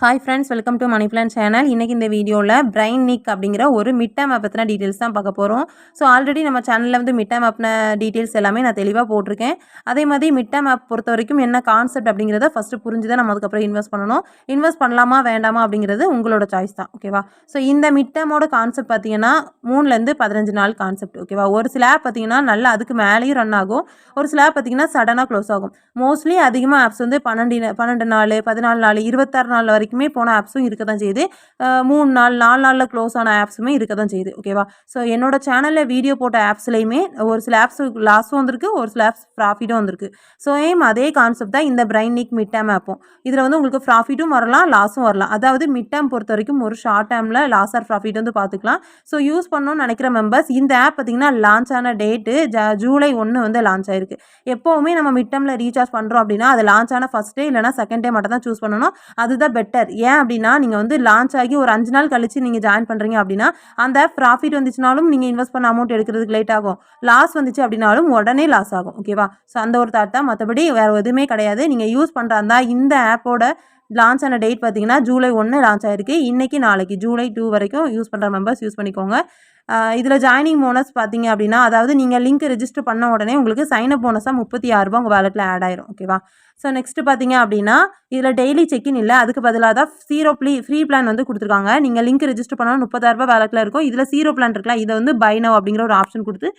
Hi friends, welcome to money plan channel. இன்றைக்கி இந்த வீடியோவில் பிரைன் நிக் அப்படிங்கிற ஒரு மிட் டேர்ம் ஆப் பற்றின டீட்டெயில்ஸ் தான் பார்க்க போகிறோம். ஸோ ஆல்ரெடி நம்ம சேனலில் வந்து மிட் டேர்ம் ஆப்ன டீட்டெயில்ஸ் எல்லாமே நான் தெளிவாக போட்டிருக்கேன். அதே மாதிரி மிட் டேர்ம் ஆப் பொறுத்த வரைக்கும் என்ன கான்செப்ட் அப்படிங்கிறத ஃபஸ்ட்டு புரிஞ்சு தான் நம்ம அதுக்கப்புறம் இன்வெஸ்ட் பண்ணணும். இன்வெஸ்ட் பண்ணலாமா வேண்டாமா அப்படிங்கிறது உங்களோட சாய்ஸ் தான். ஓகேவா? ஸோ இந்த மிட் டேர்மோட கான்செப்ட் பார்த்தீங்கன்னா 3லேருந்து 15 நாள் கான்செப்ட். ஓகேவா? ஒரு சில ஆப் பார்த்தீங்கன்னா நல்லா அதுக்கு மேலேயும் ரன் ஆகும். ஒரு சில ஆப் பார்த்தீங்கன்னா சடனாக க்ளோஸ் ஆகும். மோஸ்ட்லி அதிகமாக ஆப்ஸ் வந்து 12 நாள், 14 நாள், 26 நாள் வரைக்குமே போன ஆப்ஸும் இருக்க தான் செய்யுது. 3 நாள் 4 நாளில் க்ளோஸ் ஆன ஆப்ஸுமே இருக்க தான் செய்யுது. ஓகேவா? ஸோ என்னோட சேனலில் வீடியோ போட்ட ஆப்ஸ்லையுமே ஒரு சில ஆப்ஸ் லாஸும் வந்திருக்கு, ஒரு சில ஆப்ஸ் ப்ராஃபிட்டும் வந்திருக்கு. ஸோ அதே கான்செப்ட் தான் இந்த பிரைன் நிக் மிட் டேர்ம் ஆப்பும். இதில் வந்து உங்களுக்கு ப்ராஃபிட்டும் வரலாம், லாஸும் வரலாம். அதாவது மிட் டேர்ம் பொறுத்த வரைக்கும் ஒரு ஷார்ட் டேர்மில் லாஸ் ஆர் ப்ராஃபிட் வந்து பார்த்துக்கலாம். ஸோ யூஸ் பண்ணணும்னு நினைக்கிற மெம்பர்ஸ் இந்த ஆப் பார்த்தீங்கன்னா லான்ச் ஆன டேட்டு ஜூலை 1 வந்து லான்ச் ஆயிருக்கு. எப்போவுமே நம்ம மிட் டேர்மில் ரீசார்ஜ் பண்ணுறோம் அப்படின்னா அது லான்ச் ஆன ஃபஸ்ட் டே இல்லைனா செகண்ட் டே மட்டும் தான் சூஸ் பண்ணணும். அதுதான் பெட்டர். ஏன் அப்படின்னா நீங்கள் வந்து லான்ச் ஆகி ஒரு 5 நாள் கழிச்சு நீங்கள் ஜாயின் பண்ணுறீங்க அப்படின்னா அந்த ப்ராஃபிட் வந்துச்சுனாலும் நீங்கள் இன்வெஸ்ட் பண்ண அமௌண்ட் எடுக்கிறதுக்கு லேட் ஆகும். லாஸ் வந்துச்சு அப்படின்னாலும் உடனே லாஸ் ஆகும். ஓகேவா? ஸோ அந்த ஒரு தாட் தான், மற்றபடி வேறு எதுவுமே கிடையாது. நீங்கள் யூஸ் பண்ணுறதா இந்த ஆப்போட லான்ச் ஆன டேட் பார்த்தீங்கன்னா ஜூலை 1 லான்ச் ஆயிருக்கு. இன்றைக்கி நாளைக்கு ஜூலை 2 வரைக்கும் யூஸ் பண்ணுற மெம்பர்ஸ் யூஸ் பண்ணிக்கோங்க. இதில் ஜாயினிங் போனஸ் பார்த்தீங்க அப்படின்னா, அதாவது நீங்கள் லிங்க் ரெஜிஸ்டர் பண்ண உடனே உங்களுக்கு சைனப் போனஸாக ₹36 உங்கள் வேலெட்டில் ஆட் ஆயிரும். ஓகேவா? ஸோ நெக்ஸ்ட் பார்த்தீங்க அப்படின்னா இதில் டெய்லி செக்இன் இல்லை, அதுக்கு பதிலாக தான் ஃப்ரீ பிளான் வந்து கொடுத்துருக்காங்க. நீங்கள் லிங்க் ரெஜிஸ்டர் பண்ணால் ₹36 வேலெட்டில் இருக்கும். இதில் 0 பிளான் இருக்கலாம். இதை வந்து பை நவ் அப்படிங்கிற ஒரு ஆப்ஷன் கொடுத்து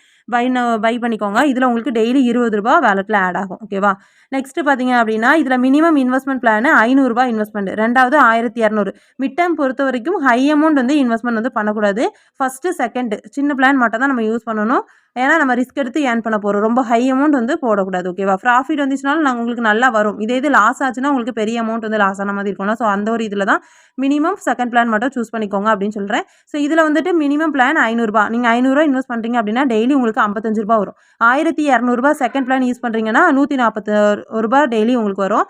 பை பண்ணிக்கோங்க. இதில் உங்களுக்கு டெய்லி ₹20 வேலெட்டில் ஆட் ஆகும். ஓகேவா? நெக்ஸ்ட் பார்த்தீங்க அப்படின்னா இதில் மினிமம் இன்வெஸ்ட்மெண்ட் பிளான் ₹500 இன்வெஸ்ட்மெண்ட், ரெண்டாவது 1200. மிட் டேர்ம் பொறுத்த வரைக்கும் ஹை அமௌண்ட் வந்து இன்வெஸ்ட்மெண்ட் வந்து பண்ணக்கூடாது. ஃபஸ்ட்டு செகண்ட் சின்ன பிளான் மட்டும் தான் நம்ம யூஸ் பண்ணணும். ஏன்னா நம்ம ரிஸ்க் எடுத்து ஏர்ன் பண்ண போகிறோம். ரொம்ப ஹை அமௌண்ட் வந்து போடக்கூடாது. ஓகேவா? ப்ராஃபிட் வந்துச்சுனாலும் நாங்கள் உங்களுக்கு நல்லா வரும். இது லாஸ் ஆச்சுன்னா உங்களுக்கு பெரிய அமௌண்ட் வந்து லாஸ் ஆன மாதிரி இருக்கும்ல. ஸோ அந்த ஒரு இதில் தான் மினிமம் செகண்ட் பிளான் மட்டும் சூஸ் பண்ணிக்கோங்க அப்படின்னு சொல்கிறேன். ஸோ இதில் வந்துட்டு மினிமம் பிளான் ₹500. நீங்கள் ₹500 இன்வெஸ்ட் பண்ணுறீங்க அப்படின்னா டெய்லி உங்களுக்கு ₹55 வரும். ₹1200 செகண்ட் பிளான் யூஸ் பண்ணுறீங்கன்னா ₹141 டெய்லி உங்களுக்கு வரும்.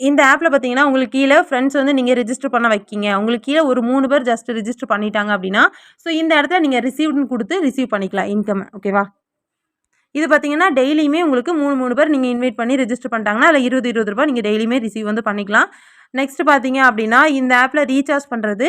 இந்த ஆப்பில் பார்த்தீங்கன்னா உங்களுக்கு கீழே ஃப்ரெண்ட்ஸ் வந்து நீங்கள் ரெஜிஸ்டர் பண்ண வைக்கிங்க. உங்களுக்கு கீழே ஒரு 3 பேர் ஜஸ்ட் ரெஜிஸ்டர் பண்ணிட்டாங்க அப்படின்னா ஸோ இந்த இடத்துல நீங்கள் ரிசீவ்னு கொடுத்து ரிசீவ் பண்ணிக்கலாம் இன்கம். ஓகேவா? இது பார்த்தீங்கன்னா டெய்லியுமே உங்களுக்கு 3 பேர் நீங்கள் இன்வைட் பண்ணி ரெஜிஸ்டர் பண்ணிட்டாங்கன்னா அதில் ₹20 நீங்கள் டெய்லியுமே ரிசீவ் வந்து பண்ணிக்கலாம். நெக்ஸ்ட் பார்த்தீங்க அப்படின்னா இந்த ஆப்பில் ரீசார்ஜ் பண்ணுறது.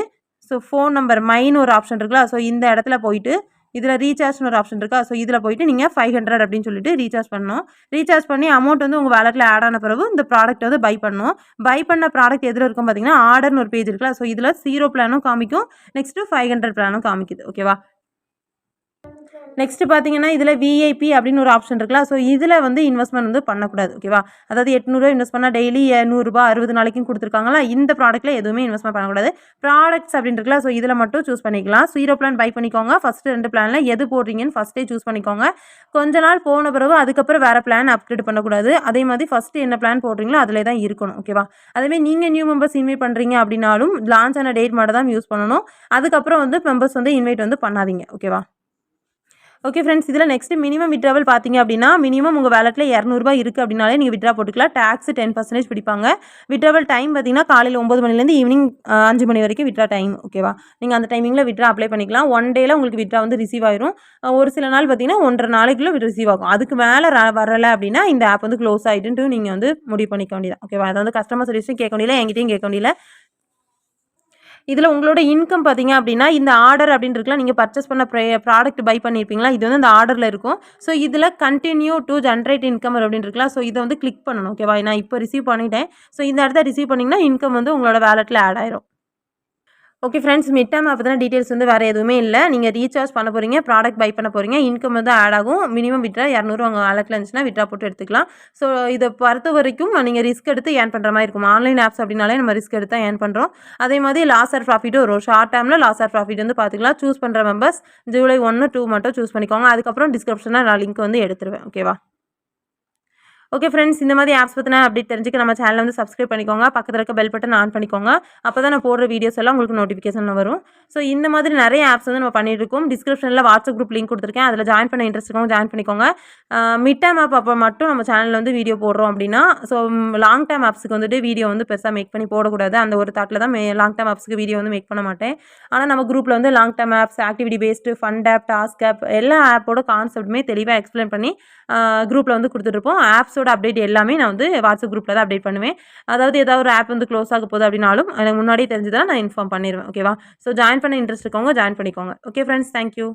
ஸோ ஃபோன் நம்பர் மைன்னு ஒரு ஆப்ஷன் இருக்குல்ல. ஸோ இந்த இடத்துல போயிட்டு இதில் ரீசார்ஜ்னு ஒரு ஆப்ஷன் இருக்கா. ஸோ இதில் போயிட்டு நீங்கள் 500 அப்படின்னு சொல்லிட்டு ரீசார்ஜ் பண்ணணும். ரீசார்ஜ் பண்ணி அமௌண்ட் வந்து உங்கள் வேலெட்டில் ஆட் ஆன பிறகு இந்த ப்ராடக்ட் வந்து பை பண்ணணும். பை பண்ண ப்ராடக்ட் எதில் இருக்கும் பார்த்தீங்கன்னா ஆர்டர்னு ஒரு பேஜ் இருக்குல்ல. ஸோ இதில் 0 பிளானும் காமிக்கும், நெக்ஸ்ட்டு 500 பிளானும் காமிக்குது. ஓகேவா? நெக்ஸ்ட் பார்த்தீங்கன்னா இதில் விஐபி அப்படின்னு ஒரு ஆப்ஷன் இருக்குல்ல. ஸோ இதில் வந்து இன்வெஸ்ட்மெண்ட் வந்து பண்ணக்கூடாது. ஓகேவா? அதாவது ₹800 இன்வெஸ்ட் பண்ணால் டெய்லி ₹100 60 நாளைக்கும் கொடுத்துருக்காங்களா. இந்த ப்ராடக்ட்டில் எதுவுமே இன்வெஸ்ட்மெண்ட் பண்ணக்கூடாது. ப்ராடக்ட்ஸ் அப்படின்னு இருக்குல்ல. ஸோ இதில் மட்டும் சூஸ் பண்ணிக்கலாம். 0 பிளான் பை பண்ணிக்கோங்க. ஃபஸ்ட்டு 2 பிளானில் எது போடுறீங்கன்னு ஃபஸ்ட்டே சூஸ் பண்ணிக்கோங்க. கொஞ்ச நாள் போன பிறகு அதுக்கப்புறம் வேறு பிளான் அப்கிரேட் பண்ணக்கூடாது. அதே மாதிரி ஃபஸ்ட்டு என்ன பிளான் போடுறீங்களோ அதிலே தான் இருக்கணும். ஓகேவா? அதேமாதிரி நீங்கள் நியூ மெம்பர்ஸ் இன்வைட் பண்ணுறீங்க அப்படின்னாலும் லான்ச் ஆன டேட் மட்டும் தான் யூஸ் பண்ணணும். அதுக்கப்புறம் வந்து மெம்பர்ஸ் வந்து இன்வைட் வந்து பண்ணாதீங்க. ஓகேவா? ஓகே ஃப்ரெண்ட்ஸ், இதில் நெக்ஸ்ட் மினிமம் விட்ராவல் பார்த்தீங்க அப்படின்னா மினிமம் உங்கள் வேலெட்டில் ₹200 இருக்குது அப்படின்னாலே நீங்கள் விட்ரா போட்டுக்கலாம். டேக்ஸ் 10% பிடிப்பாங்க. விட்ராவல் டைம் பார்த்தீங்கன்னா காலையில் 9 மணிலேருந்து ஈவினிங் 5 மணி வரைக்கும் விட்ரா டைம். ஓகேவா? நீங்கள் அந்த டைமிங்கில் விட்ரா அப்ளை பண்ணிக்கலாம். 1 டேயில் உங்களுக்கு விட்ரா வந்து ரிசீவ் ஆயிரும். ஒரு சில நாள் பார்த்தீங்கன்னா 1.5 நாளைக்குள்ளே ரிசீவ் ஆகும். அதுக்கு மேலே வரலை அப்படின்னா இந்த ஆப் வந்து க்ளோஸ் ஆகிட்டுன்ட்டு நீங்கள் வந்து முடிவு பண்ணிக்க வேண்டியதான். ஓகேவா? அதை வந்து கஸ்டமர் சர்வீஸும் கேட்க முடியல, என்கிட்டையும் கேட்க முடியல. இதில் உங்களோட இன்கம் பார்த்தீங்க அப்படின்னா இந்த ஆர்டர் அப்படின்னு இருக்கலாம். நீங்கள் பர்ச்சேஸ் பண்ண ப்ராடக்ட் பை பண்ணியிருப்பீங்களா, இது வந்து அந்த ஆர்டரில் இருக்கும். ஸோ இதில் கண்டினியூ டு ஜென்ரேட் இன்கம் அப்படின்னு இருக்கலாம். ஸோ இதை வந்து கிளிக் பண்ணணும். ஓகேவா? நான் இப்போ ரிசீவ் பண்ணிட்டேன். ஸோ இந்த இடத்த ரிசீவ் பண்ணிங்கன்னா இன்கம் வந்து உங்களோட வேலெட்டில் ஆட் ஆயிரும். Okay friends, mid term app பற்றின டீட்டெயில்ஸ் வந்து வேறு எதுவுமே இல்லை. நீங்கள் ரீசார்ஜ் பண்ண போகிறீங்க, ப்ராடக்ட் பை பண்ண போகிறீங்க, இன்கம் வந்து ஆட் ஆகும். மினிமம் விட்ரா ₹200 உங்கள் வேலெட்டில் இருந்துச்சுன்னா விட்ரா போட்டு எடுத்துக்கலாம். ஸோ இதை பொறுத்த வரைக்கும் நீங்கள் ரிஸ்க் எடுத்து ஏர்ன் பண்ணுற மாதிரி இருக்கும். ஆன்லைன் ஆப்ஸ் அப்படின்னாலே நம்ம ரிஸ்க் எடுத்து ஏர்ன் பண்ணுறோம். அதே மாதிரி லாஸ் ஆர் ப்ராஃபிட்டும் வரும். ஷார்ட் டேர்மில் லாஸ் ஆர் ப்ராஃபிட் வந்து பார்த்துக்கலாம். சூஸ் பண்ணுற மெம்பர்ஸ் ஜூலை 1, 2 மட்டும் சூஸ் பண்ணிக்கோங்க. அதுக்கப்புறம் டிஸ்கிரிப்ஷனில் நான் லிங்க் வந்து எடுத்துருவேன். ஓகேவா? ஓகே ஃப்ரெண்ட்ஸ், இந்த மாதிரி ஆப்ஸ் பற்றின அப்டேட் தெரிஞ்சுக்க நம்ம சேனலை வந்து சப்ஸ்கிரைப் பண்ணிக்கோங்க. பக்கத்தில் இருக்க பெல் பட்டன் ஆன் பண்ணிக்கோங்க. அப்போ தான் நான் போடுற வீடியோஸ் எல்லாம் உங்களுக்கு நோட்டிஃபிகேஷன் வரும். ஸோ இந்த மாதிரி நிறைய ஆப்ஸ் வந்து நம்ம பண்ணிட்டு இருக்கோம். டிஸ்கிரிப்ஷனில் வாட்ஸ்அப் குரூப் லிங்க் கொடுத்துருக்கேன். அதில் ஜாயின் பண்ண இன்ட்ரெஸ்ட் இருக்கவங்க ஜாயின் பண்ணிக்கோங்க. மிட் டேர்ம் ஆப் அப்போ மட்டும் நம்ம சேனலில் வந்து வீடியோ போடுறோம் அப்படின்னா, ஸோ லாங் டேர்ம் ஆப்ஸுக்கு வந்துட்டு வீடியோ வந்து பெருசாக மேக் பண்ணி போடக்கூடாது. அந்த ஒரு தாட்டில் தான் லாங் டேர்ம் ஆப்ஸுக்கு வீடியோ வந்து மேக் பண்ண மாட்டேன். ஆனால் நம்ம குரூப்பில் வந்து long term apps, activity based, fund app, task app எல்லா ஆப்போட கான்செப்ட்டுமே தெளிவாக எக்ஸ்பிளைன் பண்ணி குரூப்பில் வந்து கொடுத்துட்ருப்போம். ஆப்ஸோட பேட்சோட அப்டேட் எல்லாமே நான் வந்து வாட்ஸ்அப் குரூப்பில் தான் அப்டேட் பண்ணுவேன். அதாவது ஏதாவது ஒரு ஆப் வந்து க்ளோஸ் ஆக போகுது அப்படின்னாலும் எனக்கு முன்னாடியே தெரிஞ்சதுன்னா நான் இன்ஃபார்ம் பண்ணிடுவேன். ஓகேவா? ஸோ ஜாயின் பண்ண இன்ட்ரெஸ்ட் இருக்கவங்க ஜாயின் பண்ணிக்கோங்க. Okay friends, thank you.